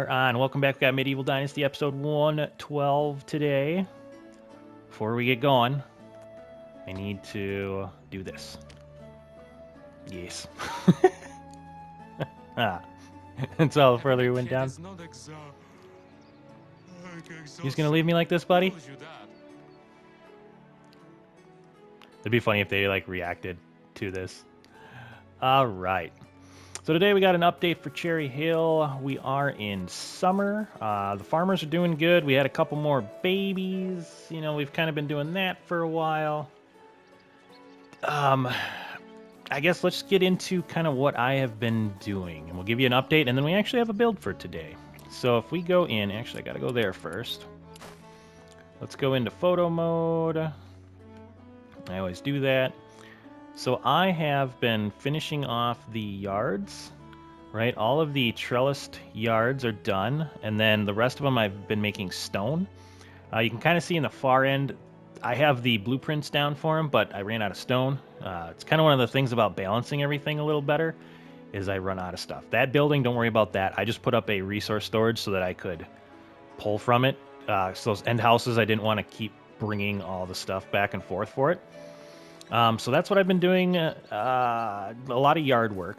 are on. Welcome back. We got Medieval Dynasty episode 112 today. Before we get going, I need to do this. Yes. That's all the further he went down. He's gonna leave me like this, buddy? It'd be funny if they reacted to this. All right. So today we got an update for Cherry Hill. We are in summer. The farmers are doing good. We had a couple more babies. You know, we've kind of been doing that for a while. I guess let's get into kind of what I have been doing. And we'll give you an update, and then we actually have a build for today. So if we go in, actually I gotta go there first. Let's go into photo mode. I always do that. So I have been finishing off the yards, right? All of the trellised yards are done, and then the rest of them I've been making stone. You can kind of see in the far end, I have the blueprints down for them, but I ran out of stone. It's kind of one of the things about balancing everything a little better, is I run out of stuff. That building, don't worry about that. I just put up a resource storage so that I could pull from it. So those end houses, I didn't want to keep bringing all the stuff back and forth for it. So that's what I've been doing. A lot of yard work.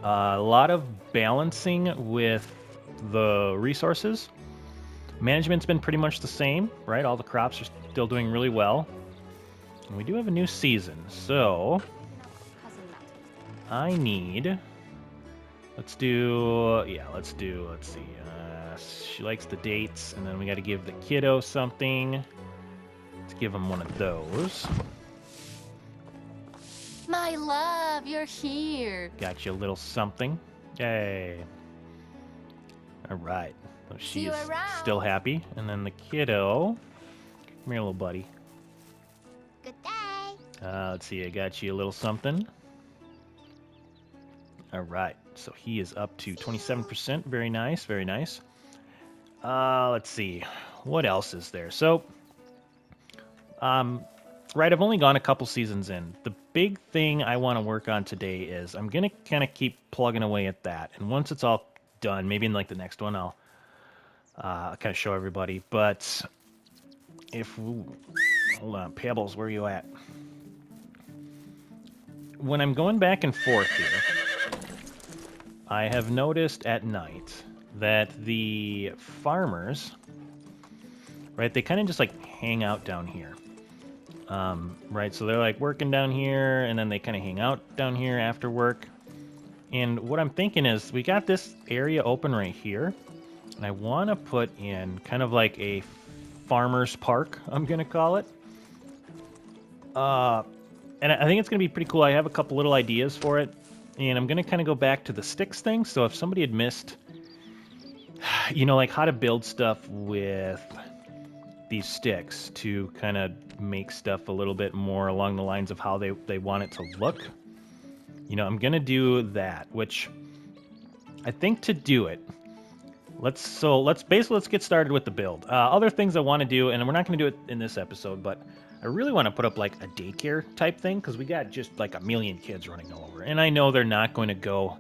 A lot of balancing with the resources. Management's been pretty much the same, right? All the crops are still doing really well. And we do have a new season, so I need... let's see. She likes the dates, and then we got to give the kiddo something. Let's give him one of those. My love, you're here. Got you a little something. Yay. All right. So she's still happy. And then the kiddo. Come here, little buddy. Good day. Let's see. I got you a little something. All right. So he is up to 27%. Very nice. Very nice. Let's see. What else is there? So, right, I've only gone a couple seasons in. The big thing I want to work on today is I'm going to kind of keep plugging away at that. And once it's all done, maybe in like the next one, I'll kind of show everybody. But hold on, Pebbles, where are you at? When I'm going back and forth here, I have noticed at night that the farmers, right, they kind of just like hang out down here. Right, so they're like working down here, and then they kind of hang out down here after work. And what I'm thinking is, we got this area open right here, and I want to put in kind of like a farmer's park, I'm going to call it. And I think it's going to be pretty cool. I have a couple little ideas for it, and I'm going to kind of go back to the sticks thing. So if somebody had missed, you know, like how to build stuff with these sticks to kind of make stuff a little bit more along the lines of how they want it to look. You know, I'm going to do that, which I think to do it, let's get started with the build. Other things I want to do, and we're not going to do it in this episode, but I really want to put up like a daycare type thing, because we got just like a million kids running all over. And I know they're not going to go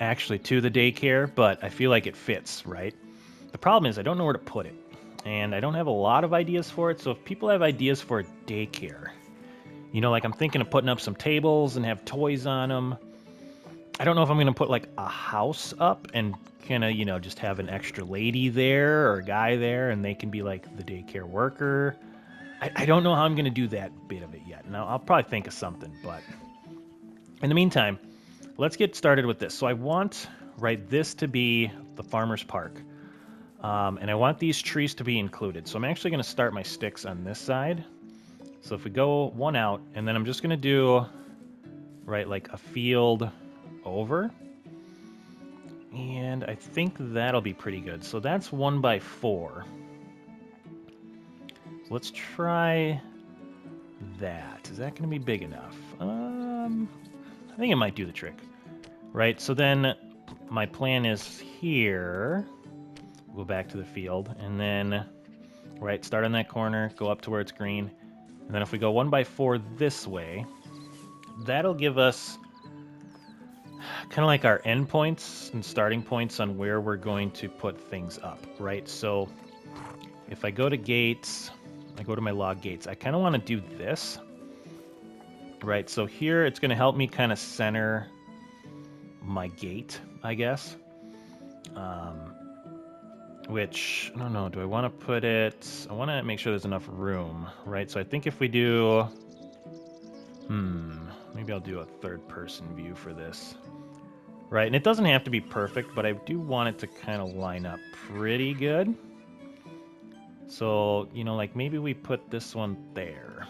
actually to the daycare, but I feel like it fits, right? The problem is I don't know where to put it. And I don't have a lot of ideas for it, so if people have ideas for a daycare, you know, like I'm thinking of putting up some tables and have toys on them. I don't know if I'm going to put like a house up and kind of, you know, just have an extra lady there or a guy there, and they can be like the daycare worker. I don't know how I'm going to do that bit of it yet. Now, I'll probably think of something, but in the meantime, let's get started with this. So I want, right, this to be the farmer's park. And I want these trees to be included. So I'm actually going to start my sticks on this side. So if we go one out, and then I'm just going to do, right, like a field over. And I think that'll be pretty good. So that's 1x4. So let's try that. Is that going to be big enough? I think it might do the trick. Right, so then my plan is here. Go back to the field, and then, right, start on that corner, go up to where it's green, and then if we go 1x4 this way, that'll give us kind of like our endpoints and starting points on where we're going to put things up, right? So if I go to gates, I go to my log gates, I kind of want to do this, right? So here it's going to help me kind of center my gate, I guess. Which, I don't know, do I want to put it... I want to make sure there's enough room, right? So I think if we do... maybe I'll do a third-person view for this. Right, and it doesn't have to be perfect, but I do want it to kind of line up pretty good. So, you know, like maybe we put this one there.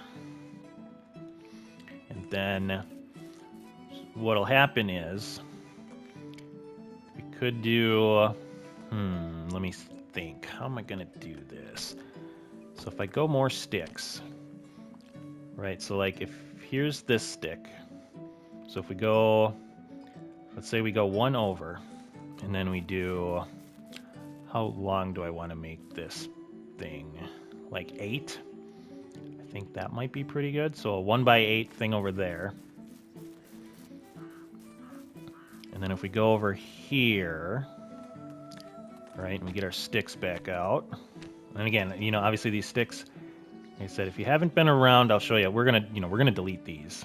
And then what'll happen is we could do... let me think. How am I going to do this? So if I go more sticks, right? So like if here's this stick. So if we go, let's say we go one over, and then we do, how long do I want to make this thing? Like 8? I think that might be pretty good. So a 1x8 thing over there. And then if we go over here, right, and we get our sticks back out. And again, you know, obviously these sticks, like I said, if you haven't been around, I'll show you. We're gonna delete these,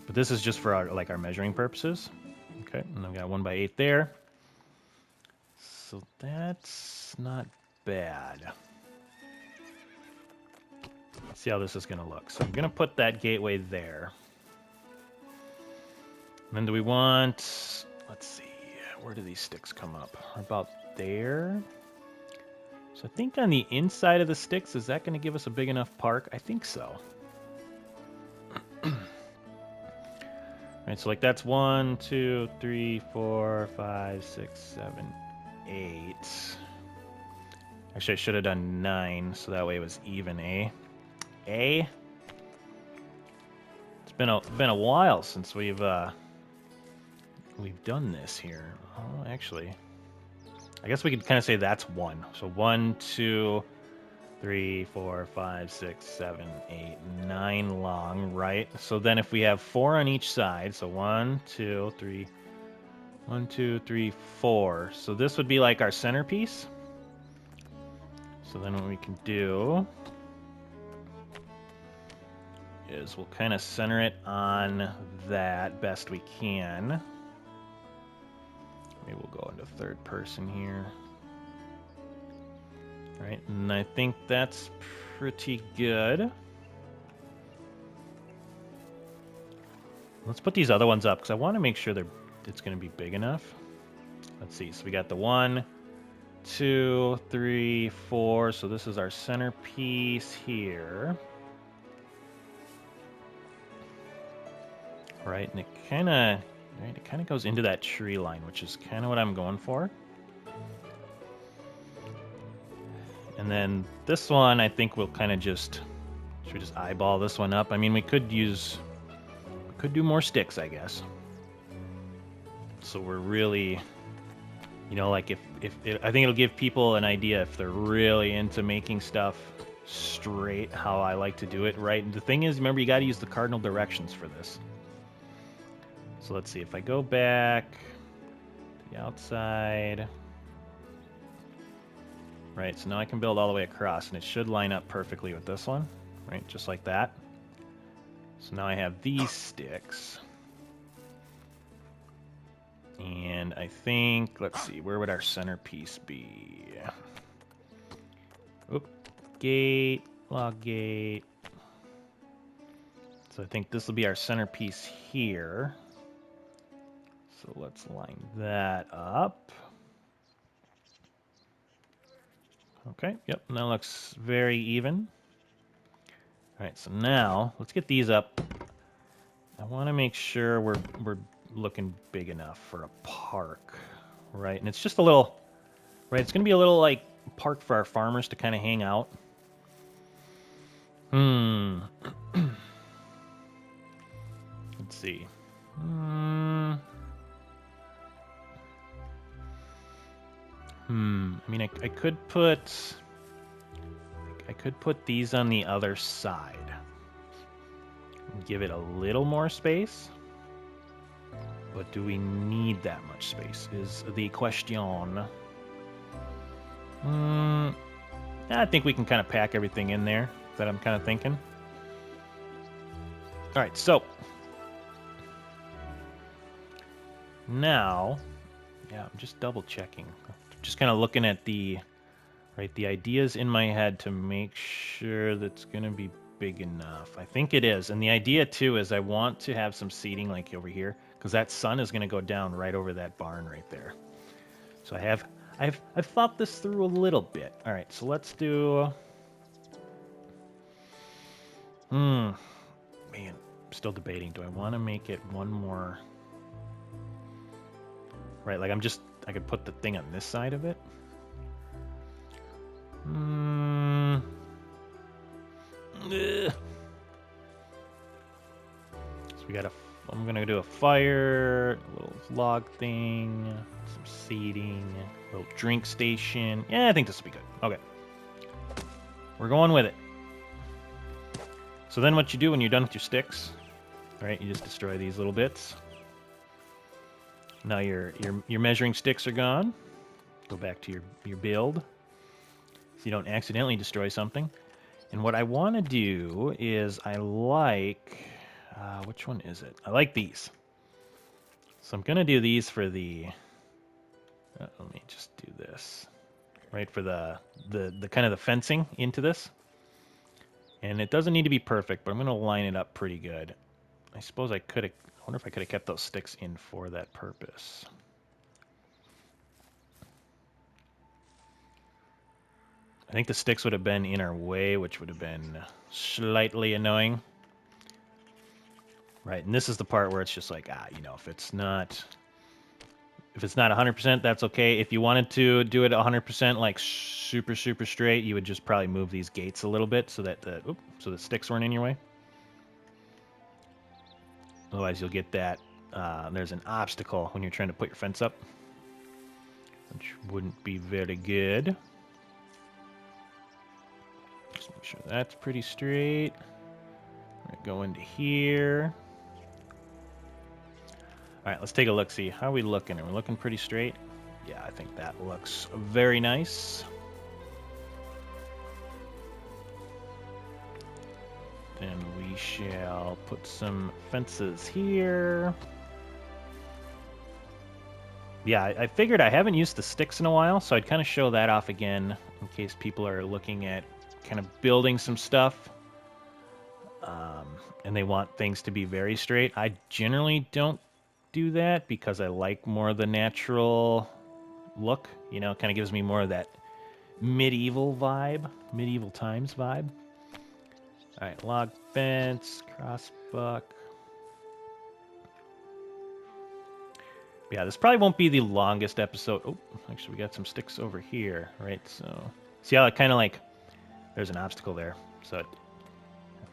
but this is just for our measuring purposes. Okay, and then we got 1x8 there. So that's not bad. Let's see how this is gonna look. So I'm gonna put that gateway there. And then do we want? Let's see. Where do these sticks come up? About there. So I think on the inside of the sticks, is that going to give us a big enough park? I think so. Right, so like that's 1, 2, 3, 4, 5, 6, 7, 8. Actually, I should have done 9, so that way it was even, eh? Eh? It's been a while since we've done this here. Oh, actually, I guess we could kind of say that's 1. So 1, 2, 3, 4, 5, 6, 7, 8, 9 long, right? So then if we have 4 on each side, so 1, 2, 3, 1, 2, 3, 4. So this would be like our centerpiece. So then what we can do is we'll kind of center it on that best we can. Maybe we'll go into third person here. Right, and I think that's pretty good. Let's put these other ones up because I want to make sure it's going to be big enough. Let's see. So we got the 1, 2, 3, 4. So this is our centerpiece here. Right, and it kind of goes into that tree line, which is kind of what I'm going for. And then this one, I think we'll kind of should we just eyeball this one up? I mean, we could do more sticks, I guess. So we're really, you know, like I think it'll give people an idea if they're really into making stuff straight, how I like to do it, right? And the thing is, remember, you got to use the cardinal directions for this. So let's see, if I go back to the outside, right, so now I can build all the way across, and it should line up perfectly with this one, right, just like that. So now I have these sticks. And I think, let's see, where would our centerpiece be? Oop, gate, log gate. So I think this will be our centerpiece here. So let's line that up. Okay, yep, that looks very even. All right, so now let's get these up. I want to make sure we're looking big enough for a park, right? And it's just a little, right? It's going to be a little like park for our farmers to kind of hang out. Let's see. I mean, I could put these on the other side and give it a little more space. But do we need that much space is the question. I think we can kind of pack everything in there that I'm kind of thinking. All right, so now, yeah, I'm just double checking. Just kind of looking at the ideas in my head to make sure that's going to be big enough. I think it is. And the idea too is I want to have some seating like over here because that sun is going to go down right over that barn right there. So I've thought this through a little bit. All right, so let's do man, I'm still debating. Do I want to make it one more? Right, like I could put the thing on this side of it. So we got I'm gonna do a fire, a little log thing, some seating, a little drink station. Yeah, I think this will be good. Okay. We're going with it. So then what you do when you're done with your sticks, right, you just destroy these little bits. Now your measuring sticks are gone. Go back to your build so you don't accidentally destroy something. And what I want to do is I like, which one is it? I like these. So I'm going to do these for the, let me just do this, right, for the kind of the fencing into this. And it doesn't need to be perfect, but I'm going to line it up pretty good. I suppose I could have, I wonder if I could have kept those sticks in for that purpose. I think the sticks would have been in our way, which would have been slightly annoying. Right, and this is the part where it's just like, you know, if it's not 100%, that's okay. If you wanted to do it 100%, like super straight, you would just probably move these gates a little bit so that the sticks weren't in your way. Otherwise, you'll get that. There's an obstacle when you're trying to put your fence up, which wouldn't be very good. Just make sure that's pretty straight. We're gonna go into here. All right, let's take a look, see. How are we looking? Are we looking pretty straight? Yeah, I think that looks very nice. Then we shall put some fences here. Yeah, I figured I haven't used the sticks in a while, so I'd kind of show that off again in case people are looking at kind of building some stuff. And they want things to be very straight. I generally don't do that because I like more of the natural look. You know, it kind of gives me more of that medieval vibe, medieval times vibe. All right, log fence, crossbuck. Yeah, this probably won't be the longest episode. Oh, actually, we got some sticks over here, right? So, see how it kind of like, there's an obstacle there. So, I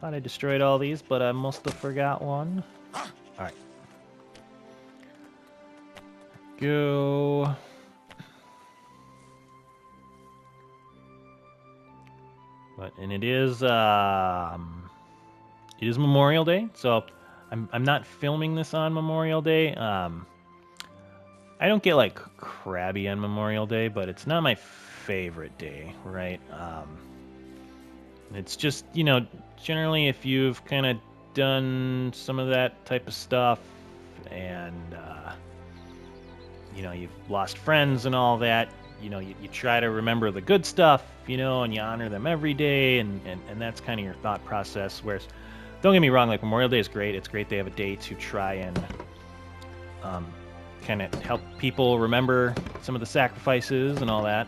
thought I destroyed all these, but I must have forgot one. All right. Go. And it is Memorial Day, so I'm not filming this on Memorial Day. I don't get like crabby on Memorial Day, but it's not my favorite day, right? It's just, you know, generally if you've kind of done some of that type of stuff and you know, you've lost friends and all that, you know, you try to remember the good stuff, you know, and you honor them every day, and that's kind of your thought process. Whereas, don't get me wrong, like Memorial Day is great. It's great they have a day to try and kind of help people remember some of the sacrifices and all that.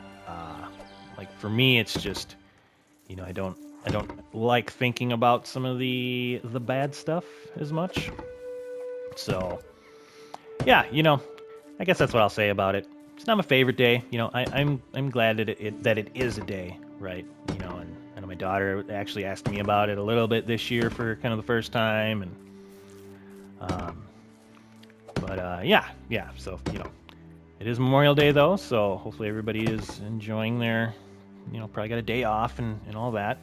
Like for me, it's just, you know, I don't like thinking about some of the bad stuff as much. So, yeah, you know, I guess that's what I'll say about it. It's not my favorite day. You know, I'm glad that it is a day, right? You know, and I know my daughter actually asked me about it a little bit this year for kind of the first time, and yeah. So you know, it is Memorial Day though, so hopefully everybody is enjoying their, you know, probably got a day off and all that.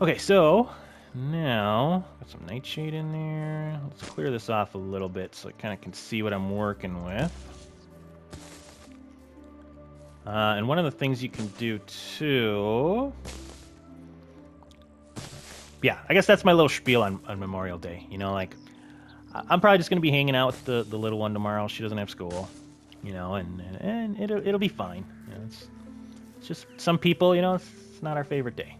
Okay, so Now, got some nightshade in there. Let's clear this off a little bit so I kind of can see what I'm working with. And one of the things you can do too... Yeah, I guess that's my little spiel on Memorial Day. You know, like, I'm probably just going to be hanging out with the little one tomorrow. She doesn't have school, you know, and it'll be fine. You know, it's just some people, you know, it's not our favorite day.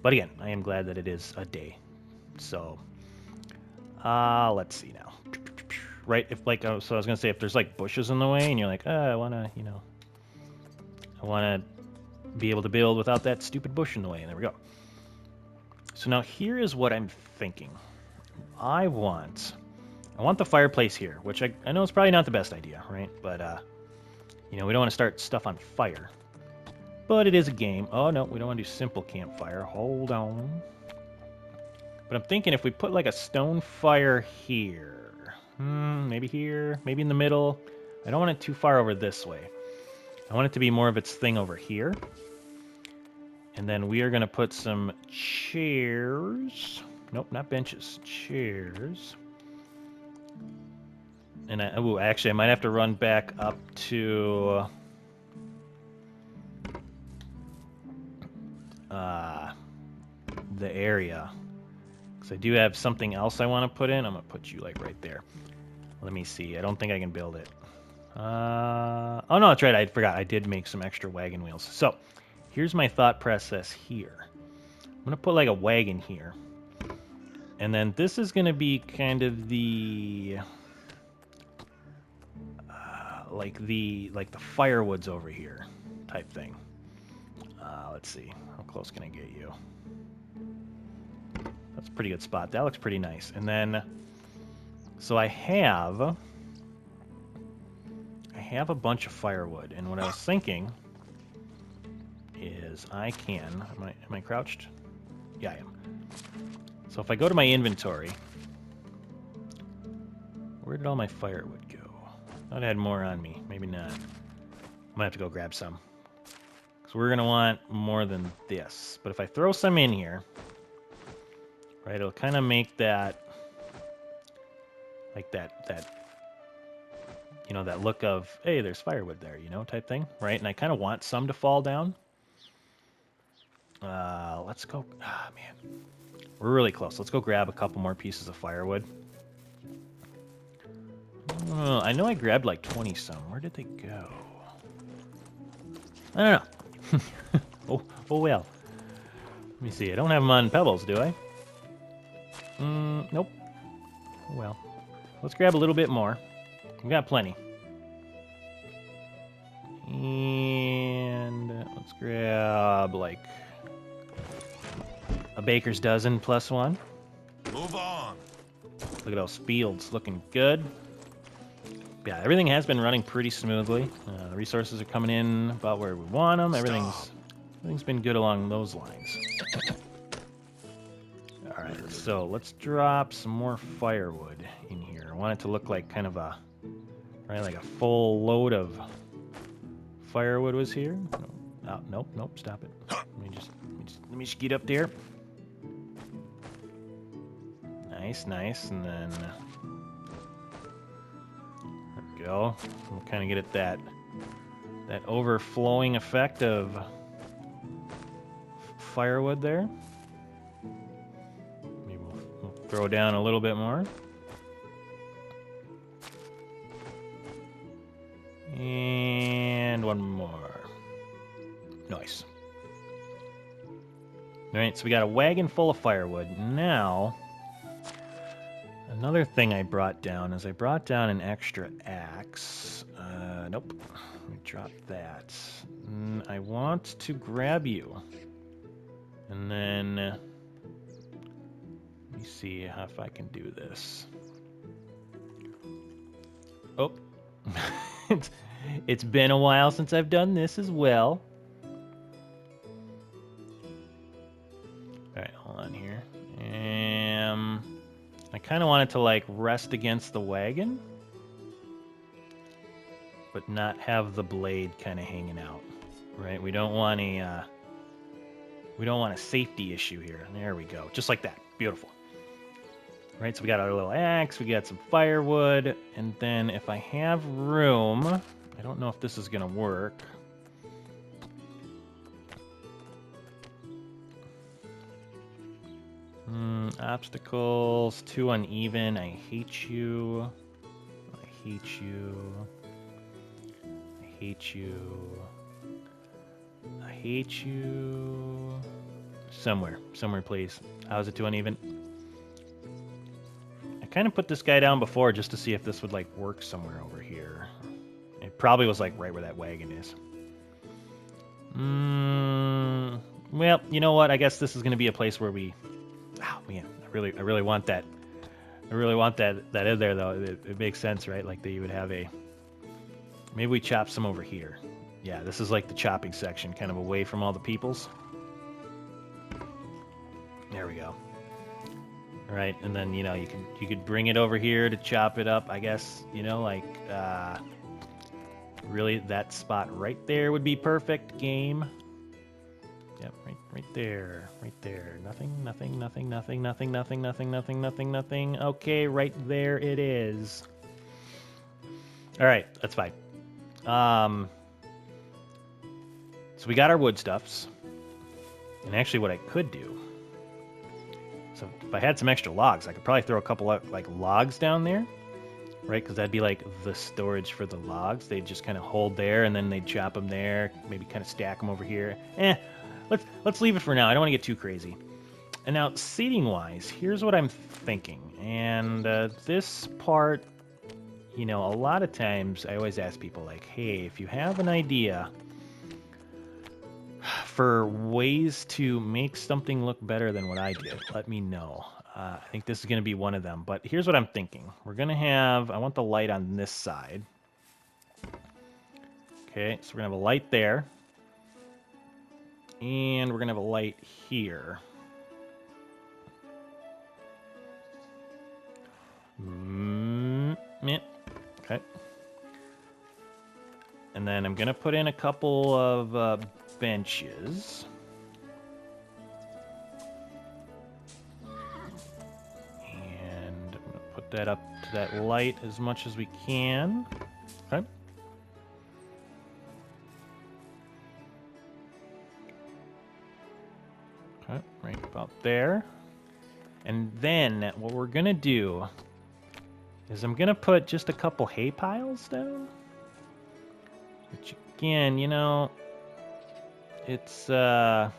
But again, I am glad that it is a day. So, let's see now. Right, if like, so I was gonna say, if there's like bushes in the way, and you're like, I wanna, you know, I wanna be able to build without that stupid bush in the way, and there we go. So now here is what I'm thinking. I want the fireplace here, which I know is probably not the best idea, right? But you know, we don't want to start stuff on fire. But it is a game. Oh no, we don't want to do simple campfire. Hold on. But I'm thinking if we put like a stone fire here, maybe here, maybe in the middle. I don't want it too far over this way. I want it to be more of its thing over here. And then we are going to put some chairs. Nope, not benches. Chairs. And actually, I might have to run back up to the area. Because I do have something else I want to put in. I'm going to put you like right there. Let me see. I don't think I can build it. Oh, no, that's right. I forgot. I did make some extra wagon wheels. So here's my thought process here. I'm going to put like a wagon here. And then this is going to be kind of the... like the firewoods over here type thing. Let's see. How close can I get you? That's a pretty good spot. That looks pretty nice. And then... So I have a bunch of firewood, and what I was thinking is I can... Am I crouched? Yeah, I am. So if I go to my inventory... Where did all my firewood go? I thought I had more on me. Maybe not. I'm gonna have to go grab some. Because we're gonna want more than this. But if I throw some in here... Right, it'll kind of make that... Like that... You know, that look of, hey, there's firewood there, you know, type thing, right? And I kind of want some to fall down. Let's go... Ah, man. We're really close. Let's go grab a couple more pieces of firewood. I know I grabbed like 20 some. Where did they go? I don't know. oh well. Let me see. I don't have them on pebbles, do I? Nope. Oh well. Let's grab a little bit more. We got plenty. And let's grab like a baker's dozen plus one. Move on. Look at those fields looking good. Yeah, everything has been running pretty smoothly. The resources are coming in about where we want them. Everything's been good along those lines. All right, so let's drop some more firewood in here. I want it to look like kind of a, right, like a full load of firewood was here. Oh, nope, stop it. Let me just get up there. Nice, and then there we go. We'll kind of get at that overflowing effect of firewood there. Maybe we'll throw down a little bit more. And one more. Nice. All right, so we got a wagon full of firewood. Now, another thing I brought down is I brought down an extra axe. Nope. Let me drop that. I want to grab you. And then, let me see if I can do this. Oh. It's been a while since I've done this as well. Alright, hold on here. I kind of want it to like rest against the wagon, but not have the blade kind of hanging out, right? We don't want a We don't want a safety issue here. There we go. Just like that. Beautiful. Right, so we got our little axe, we got some firewood, and then if I have room, I don't know if this is gonna work. Obstacles, too uneven. I hate you. I hate you. I hate you. I hate you. Somewhere, please. How is it too uneven? I kind of put this guy down before just to see if this would like work somewhere over here. It probably was like right where that wagon is. Well, you know what? I guess this is going to be a place where we. Oh man, I really want that. I really want that in there though. It makes sense, right? Like that you would have a. Maybe we chop some over here. Yeah, this is like the chopping section, kind of away from all the peoples. There we go. All right, and then you know you could bring it over here to chop it up. I guess you know like really that spot right there would be perfect. Game. Yep, right there, right there. Nothing. Okay, right there it is. All right, that's fine. So we got our wood stuffs, and actually, what I could do. So if I had some extra logs, I could probably throw a couple of like logs down there, right? Because that'd be like the storage for the logs. They'd just kind of hold there, and then they'd chop them there. Maybe kind of stack them over here. Let's leave it for now. I don't want to get too crazy. And now, seating-wise, here's what I'm thinking. And this part, you know, a lot of times I always ask people like, hey, if you have an idea for ways to make something look better than what I did, let me know. I think this is going to be one of them. But here's what I'm thinking. We're going to have, I want the light on this side. Okay, so we're going to have a light there. And we're going to have a light here. Okay. And then I'm going to put in a couple of benches. And I'm going to put that up to that light as much as we can. Okay. Okay, right about there. And then what we're going to do is I'm going to put just a couple hay piles down. Which, again, you know, it's, I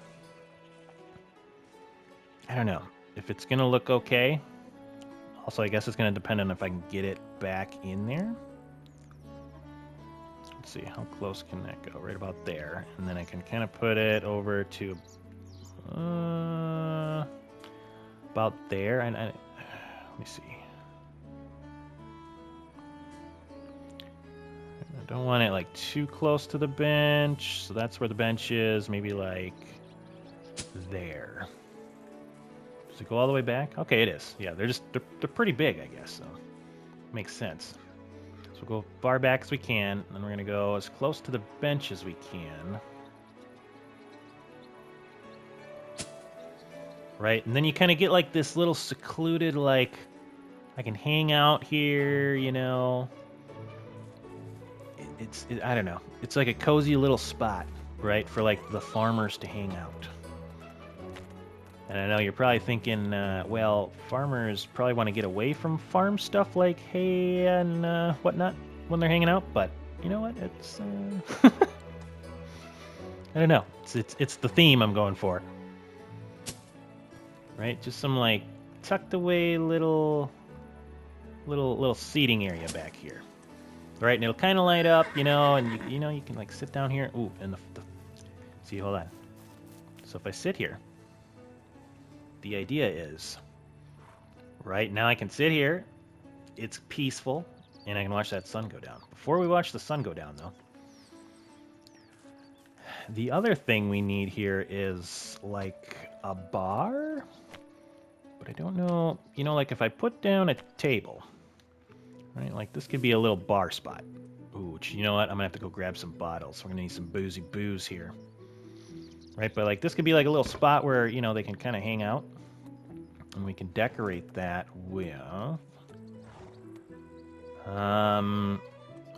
don't know if it's going to look okay. Also, I guess it's going to depend on if I can get it back in there. Let's see, how close can that go? Right about there. And then I can kind of put it over to about there. And let me see. I don't want it like too close to the bench, so that's where the bench is. Maybe like there. Does it go all the way back? Okay, it is. Yeah, they're pretty big, I guess. So makes sense. So we'll go far back as we can, and then we're gonna go as close to the bench as we can. Right, and then you kind of get like this little secluded, like I can hang out here, you know. I don't know. It's like a cozy little spot, right, for like the farmers to hang out. And I know you're probably thinking, well, farmers probably want to get away from farm stuff like hay and whatnot when they're hanging out. But you know what? It's I don't know. It's the theme I'm going for, right? Just some like tucked away little seating area back here. Right, and it'll kind of light up, you know, and you know you can like sit down here. Ooh, and see, hold on. So if I sit here, the idea is, right now I can sit here. It's peaceful, and I can watch that sun go down. Before we watch the sun go down, though, the other thing we need here is like a bar, but I don't know. You know, like if I put down a table. Right, like this could be a little bar spot. Ooh, you know what? I'm gonna have to go grab some bottles. We're gonna need some boozy booze here. right? But like this could be like a little spot where, you know, they can kind of hang out. And we can decorate that with... I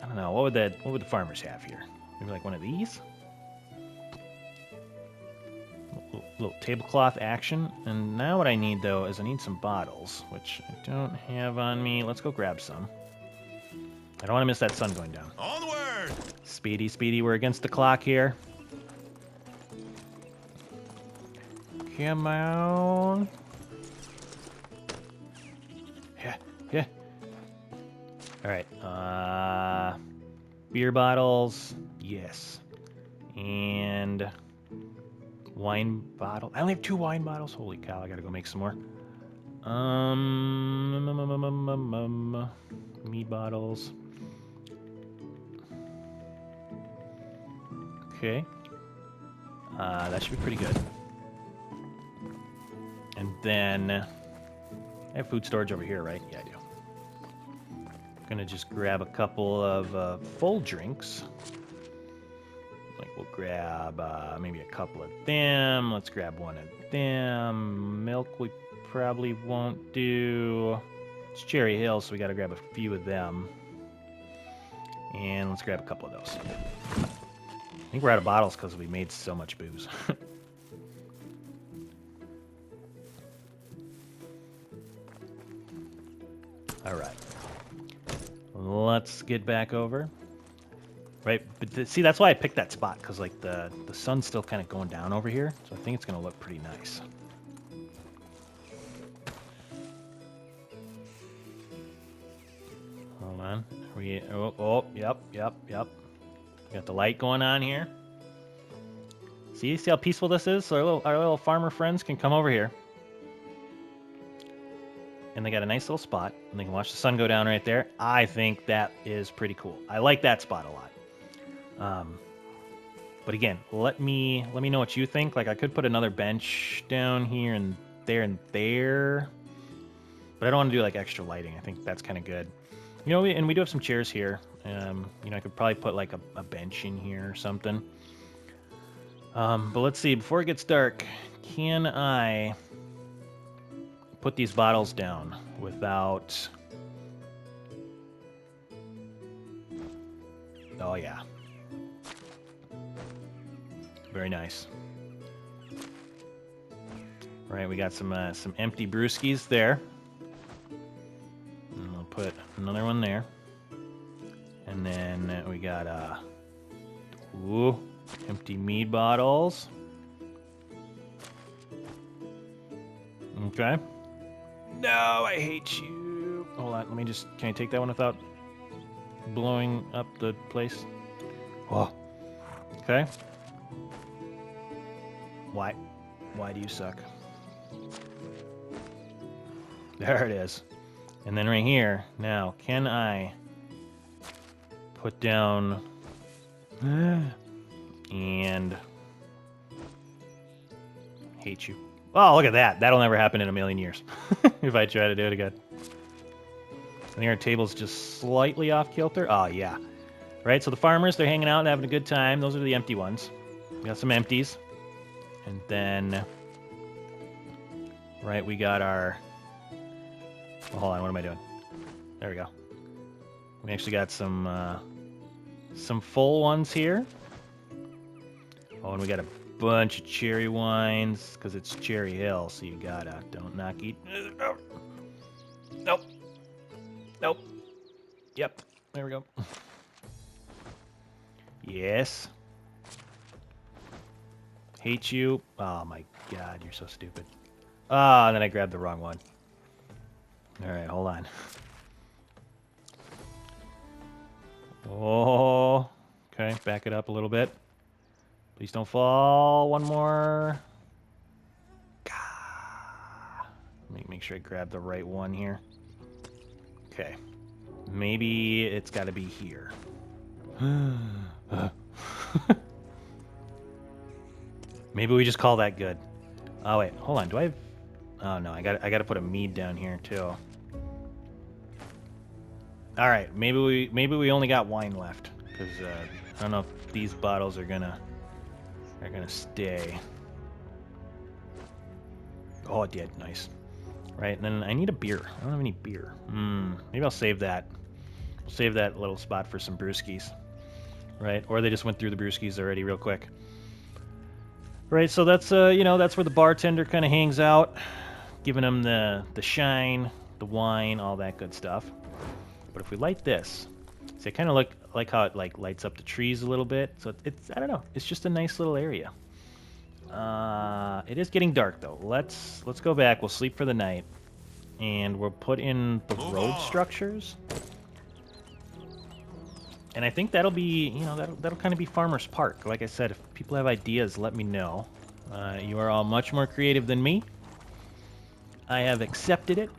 don't know. What would the farmers have here? Maybe like one of these? Little tablecloth action. And now what I need, though, is I need some bottles, which I don't have on me. Let's go grab some. I don't want to miss that sun going down. Onward! Speedy, speedy. We're against the clock here. Come on. Yeah, yeah. All right. Beer bottles. Yes. And... wine bottle. I only have 2 wine bottles. Holy cow, I gotta go make some more. Mead bottles. Okay. That should be pretty good. And then... I have food storage over here, right? Yeah, I do. Gonna just grab a couple of full drinks. Like, we'll grab maybe a couple of them. Let's grab one of them. Milk we probably won't do. It's Cherry Hill, so we gotta grab a few of them. And let's grab a couple of those. I think we're out of bottles because we made so much booze. All right. Let's get back over. Right, but see, that's why I picked that spot, because like the sun's still kind of going down over here, so I think it's gonna look pretty nice. Hold on, yep. Got the light going on here. See how peaceful this is? So our little farmer friends can come over here, and they got a nice little spot, and they can watch the sun go down right there. I think that is pretty cool. I like that spot a lot. But again, let me know what you think. Like, I could put another bench down here and there, but I don't want to do like extra lighting. I think that's kind of good. You know, we do have some chairs here. You know, I could probably put like a bench in here or something. But let's see. Before it gets dark, can I put these bottles down without? Oh yeah. Very nice. All right, we got some empty brewskis there. And I'll put another one there. And then we got empty mead bottles. Okay. No, I hate you. Hold on, can I take that one without blowing up the place? Oh. Okay. Why do you suck? There it is. And then right here, now, can I put down and hate you? Oh, look at that. That'll never happen in a million years if I try to do it again. I think our table's just slightly off kilter. Oh, yeah. Right, so the farmers, they're hanging out and having a good time. Those are the empty ones. We got some empties. And then, right, we got our... Oh, hold on, what am I doing? There we go. We actually got some full ones here. Oh, and we got a bunch of cherry wines, because it's Cherry Hill, so you gotta... Don't knock eat... Nope. Nope. Yep. There we go. Yes. Hate you. Oh my god, you're so stupid. Ah, and then I grabbed the wrong one. Alright, hold on. Oh, okay, back it up a little bit. Please don't fall. One more. Make sure I grab the right one here. Okay. Maybe it's got to be here. Maybe we just call that good. Oh wait, hold on. Do I have... Oh no, I got to put a mead down here too. All right, maybe we only got wine left, because I don't know if these bottles are gonna are gonna stay. Oh, it did. Nice. Right, and then I need a beer. I don't have any beer. Maybe I'll save that. We'll save that little spot for some brewskis. Right, or they just went through the brewskis already real quick. Right, so that's that's where the bartender kind of hangs out, giving them the shine, the wine, all that good stuff. But if we light this, see, I kind of like how it lights up the trees a little bit. So it's, I don't know, it's just a nice little area. It is getting dark though. Let's go back. We'll sleep for the night, and we'll put in the road structures. And I think that'll be, that'll kind of be Farmer's Park. Like I said, if people have ideas, let me know. You are all much more creative than me. I have accepted it.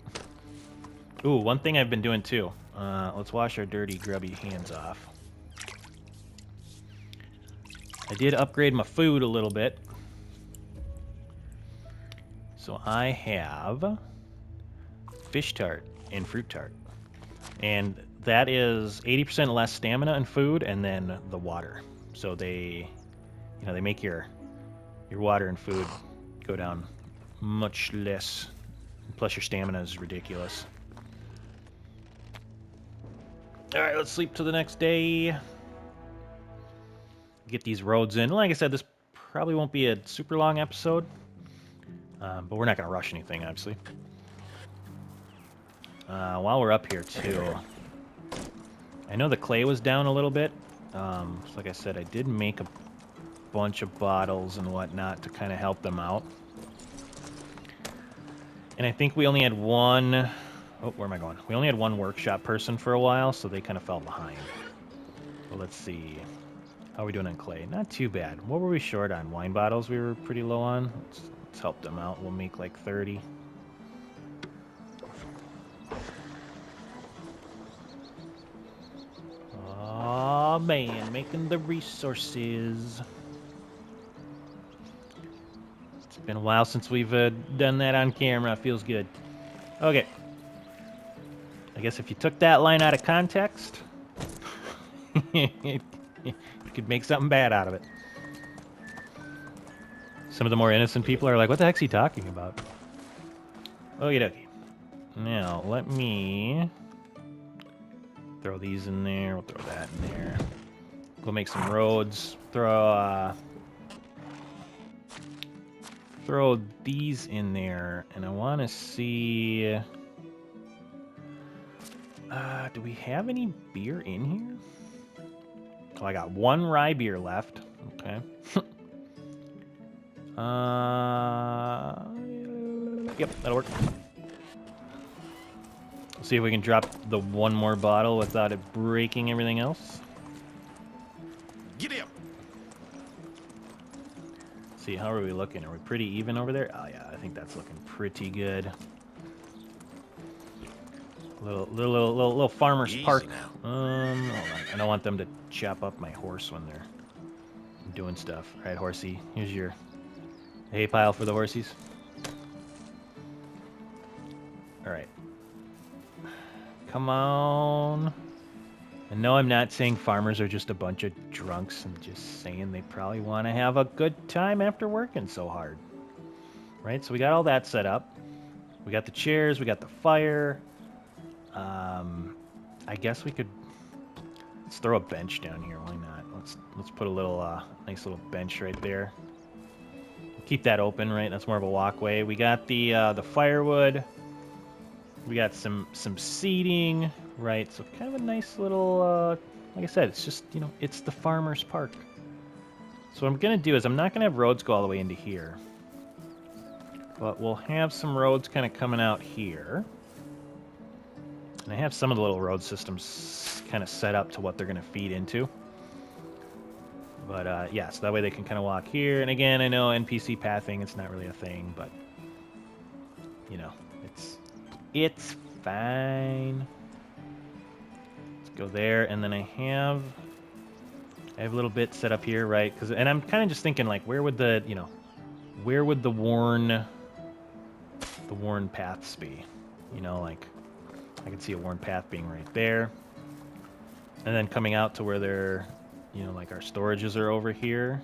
Ooh, one thing I've been doing too. Let's wash our dirty, grubby hands off. I did upgrade my food a little bit. So I have fish tart and fruit tart. And that is 80% less stamina and food, and then the water. So they make your water and food go down much less. Plus your stamina is ridiculous. All right, let's sleep till the next day. Get these roads in. Like I said, this probably won't be a super long episode, but we're not going to rush anything, obviously. While we're up here, too, I know the clay was down a little bit. So like I said, I did make a bunch of bottles and whatnot to kind of help them out. And I think we only had one... Oh, where am I going? We only had one workshop person for a while, so they kind of fell behind. Well, let's see. How are we doing on clay? Not too bad. What were we short on? Wine bottles we were pretty low on. Let's help them out. We'll make like 30. Oh man, making the resources. It's been a while since we've done that on camera. Feels good. Okay. I guess if you took that line out of context, you could make something bad out of it. Some of the more innocent people are like, what the heck's he talking about? Okie dokie. Now, let me throw these in there. We'll throw that in there. Go make some roads. Throw these in there. And I want to see... do we have any beer in here? Oh, I got one rye beer left. Okay. Yep, that'll work. We'll see if we can drop the one more bottle without it breaking everything else. Get him. See, how are we looking? Are we pretty even over there? Oh yeah, I think that's looking pretty good. Little farmer's Easy park. now. Hold on. I don't want them to chop up my horse when they're doing stuff. All right, horsey, here's your hay pile for the horsies. All right. Come on. And no, I'm not saying farmers are just a bunch of drunks. I'm just saying they probably want to have a good time after working so hard. Right? So we got all that set up. We got the chairs. We got the fire. I guess we could... Let's throw a bench down here. Why not? Let's put a little nice little bench right there. Keep that open, right? That's more of a walkway. We got the firewood. We got some seating, right? So kind of a nice little, like I said, it's just, it's the farmer's park. So what I'm going to do is I'm not going to have roads go all the way into here. But we'll have some roads kind of coming out here. And I have some of the little road systems kind of set up to what they're going to feed into. But, yeah, so that way they can kind of walk here. And again, I know NPC pathing, it's not really a thing, but, it's fine. Let's go there, and then I have a little bit set up here, right? And I'm kind of just thinking, like, where would the worn paths be? Like, I could see a worn path being right there. And then coming out to where they're, like our storages are over here.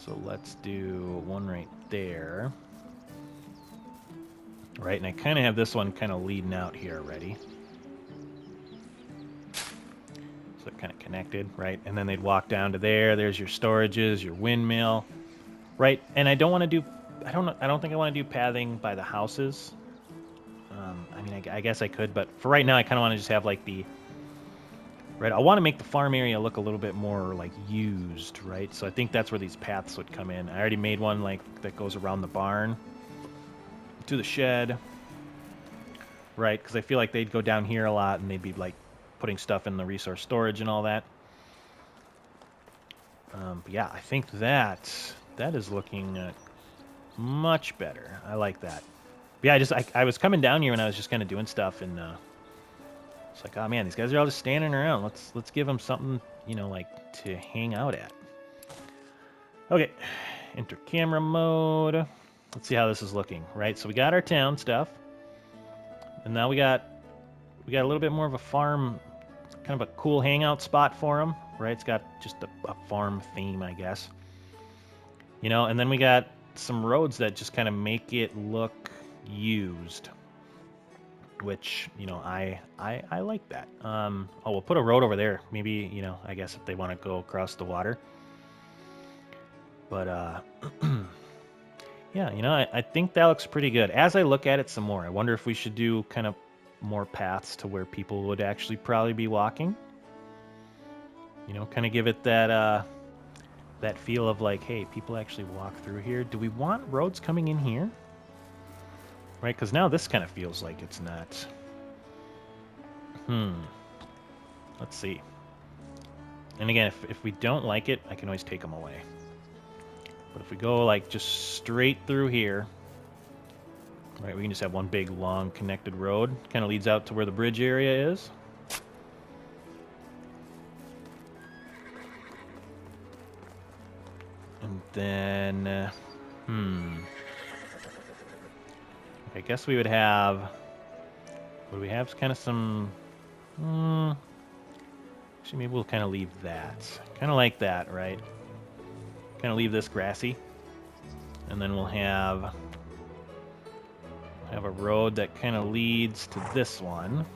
So let's do one right there. Right, and I kind of have this one kind of leading out here already. So they're kind of connected, right? And then they'd walk down to there. There's your storages, your windmill, right? And I don't want to do, I don't think I want to do pathing by the houses. I mean, I guess I could, but for right now, I kind of want to just have like the, right? I want to make the farm area look a little bit more like used, right? So I think that's where these paths would come in. I already made one like that goes around the barn to the shed, right? Because I feel like they'd go down here a lot and they'd be like putting stuff in the resource storage and all that. But yeah, I think that is looking much better. I like that. But yeah, I was coming down here and I was just kind of doing stuff and it's like, oh man, these guys are all just standing around. Let's give them something, you know, like to hang out at. Okay, enter camera mode. Let's see how this is looking, right? So we got our town stuff, and now we got a little bit more of a farm, kind of a cool hangout spot for them, right? It's got just a farm theme, I guess. You know, and then we got some roads that just kind of make it look used, which, you know, I like that. Oh, we'll put a road over there. Maybe, you know, I guess if they want to go across the water. But, yeah, you know, I think that looks pretty good. As I look at it some more, I wonder if we should do kind of more paths to where people would actually probably be walking. You know, kind of give it that that feel of like, hey, people actually walk through here. Do we want roads coming in here? Right, because now this kind of feels like it's not. Let's see. And again, if we don't like it, I can always take them away. But if we go like just straight through here, right, we can just have one big long connected road. Kind of leads out to where the bridge area is. And then, I guess we would have. Would we have kind of some? Actually, maybe we'll kind of leave that. Kind of like that, right? Kind of leave this grassy, and then we'll have a road that kind of leads to this one.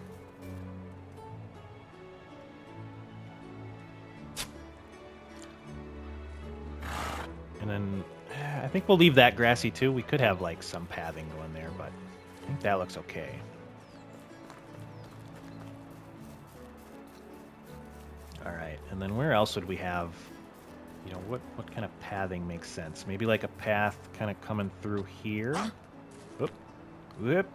And then I think we'll leave that grassy too. We could have like some pathing going there, but I think that looks okay. All right, and then where else would we have, you know, what kind of pathing makes sense? Maybe like a path kind of coming through here. Whoop, whoop.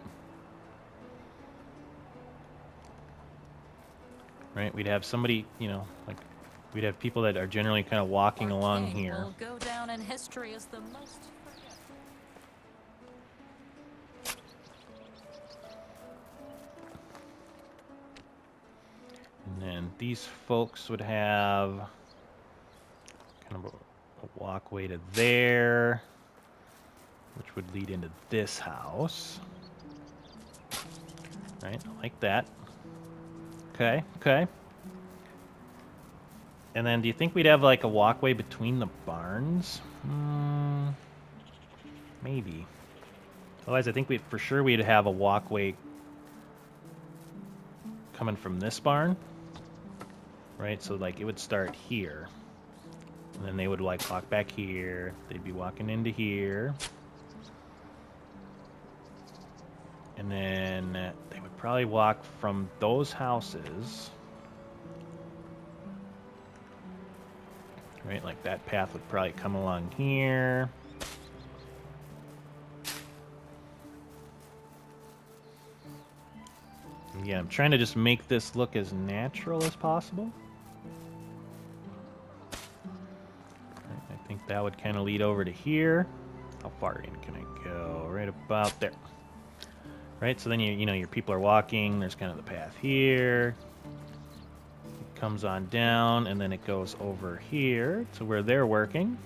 Right, we'd have somebody, you know, like we'd have people that are generally kind of walking along here. Will go down in history as the most And then these folks would have kind of a walkway to there, which would lead into this house. Right, like that. Okay, okay. And then do you think we'd have like a walkway between the barns? Maybe. Otherwise, I think for sure we'd have a walkway coming from this barn. Right, so like it would start here. And then they would like walk back here. They'd be walking into here. And then they would probably walk from those houses. Right, like that path would probably come along here. Yeah, I'm trying to just make this look as natural as possible. I think that would kind of lead over to here. How far in can I go? Right about there. Right, so then you know your people are walking. There's kind of the path here. It comes on down, and then it goes over here to where they're working.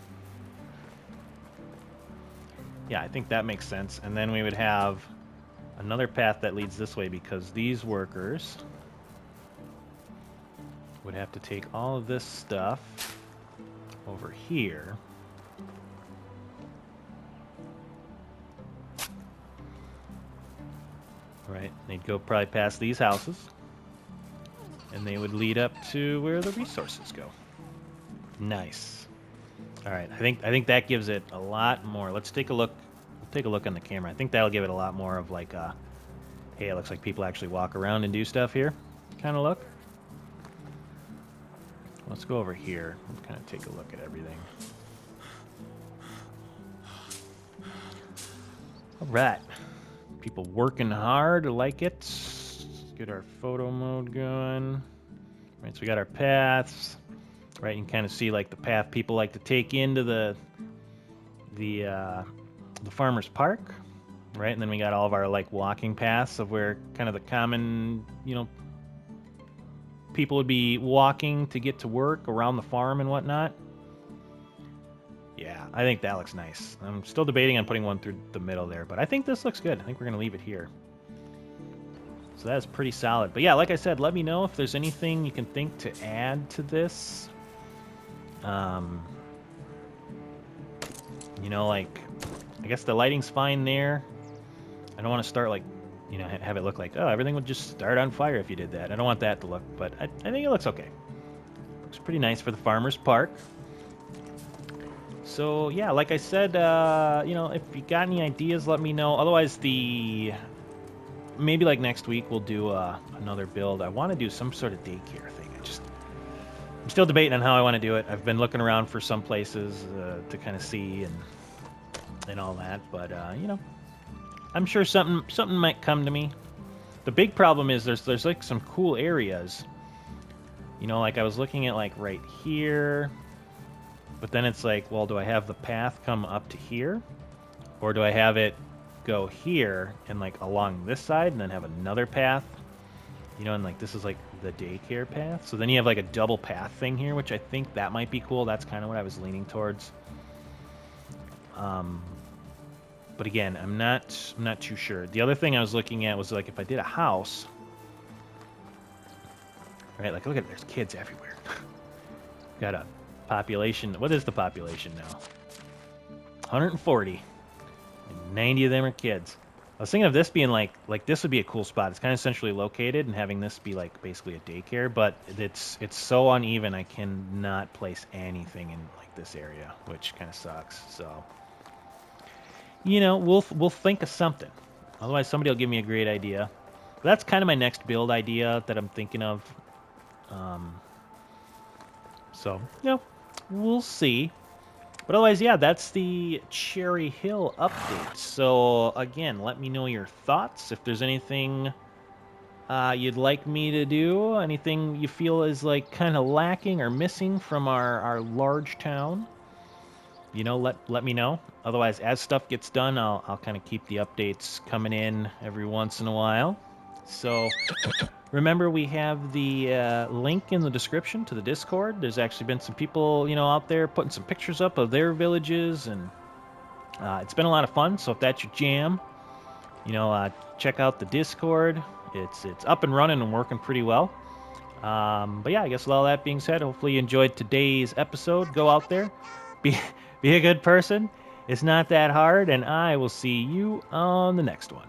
Yeah, I think that makes sense. And then we would have another path that leads this way because these workers would have to take all of this stuff over here. Right? They'd go probably past these houses, and they would lead up to where the resources go. Nice. All right, I think that gives it a lot more. Let's take a look. We'll take a look on the camera. I think that'll give it a lot more of like a, hey, it looks like people actually walk around and do stuff here kind of look. Let's go over here and kind of take a look at everything. All right. People working hard. I like it. Let's get our photo mode going. Right, so we got our paths. Right, you can kind of see like the path people like to take into the farmer's park. Right, and then we got all of our like walking paths of where kind of the common, people would be walking to get to work around the farm and whatnot. Yeah, I think that looks nice. I'm still debating on putting one through the middle there, but I think this looks good. I think we're going to leave it here. So that's pretty solid. But yeah, like I said, let me know if there's anything you can think to add to this. Like, I guess the lighting's fine there. I don't want to start, like, have it look like, oh, everything would just start on fire if you did that. I don't want that to look, but I think it looks okay. Looks pretty nice for the farmer's park. So, yeah, like I said, if you got any ideas, let me know. Otherwise, maybe like next week we'll do another build. I want to do some sort of daycare thing. I'm still debating on how I want to do it. I've been looking around for some places to kind of see and all that, but I'm sure something might come to me. The big problem is there's like some cool areas. Like I was looking at like right here, but then it's like, well, do I have the path come up to here, or do I have it go here and like along this side and then have another path? And like this is like the daycare path. So then you have like a double path thing here, which I think that might be cool. That's kind of what I was leaning towards. But again, I'm not too sure. The other thing I was looking at was like if I did a house, right? Like look at it, there's kids everywhere. Got a population. What is the population now? 140, and 90 of them are kids. I was thinking of this being like this would be a cool spot. It's kind of centrally located, and having this be like basically a daycare, but it's so uneven. I cannot place anything in like this area, which kind of sucks. So. We'll think of something. Otherwise, somebody will give me a great idea. But that's kind of my next build idea that I'm thinking of. So, we'll see. But otherwise, yeah, that's the Cherry Hill update. So, again, let me know your thoughts. If there's anything you'd like me to do, anything you feel is like kind of lacking or missing from our large town, let me know. Otherwise, as stuff gets done, I'll kind of keep the updates coming in every once in a while. So remember, we have the link in the description to the Discord. There's actually been some people, out there putting some pictures up of their villages, and it's been a lot of fun. So if that's your jam, check out the Discord. It's up and running and working pretty well. But yeah, I guess with all that being said, hopefully you enjoyed today's episode. Go out there, be a good person. It's not that hard, and I will see you on the next one.